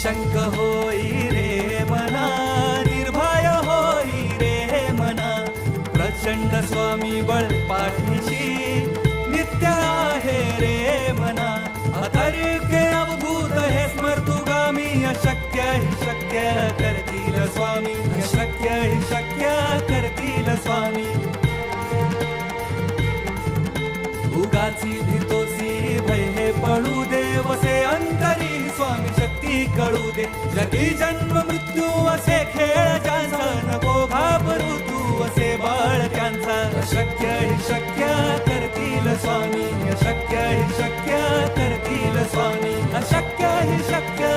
निशंक होई रे मना, निर्भय होई रे मना. प्रचंड स्वामी बळ पाठीशी नित्य आहे रे मना. अतर्क्य अवधूत हे स्मर्तुगामी, अशक्य हि शक्य करतील स्वामी, अशक्य हि शक्य करतील स्वामी. उगाची भीतोसी भय हे पळू दे, वसे अंतरी स्वामी शक्ती कळू दे. जगी जन्म मृत्यू असे खेळ ज्यांचा, नको घाबरू तू असे बाळ त्यांचा. अशक्य हि शक्य करतील स्वामी, अशक्य हि शक्य करतील स्वामी, अशक्य हि शक्य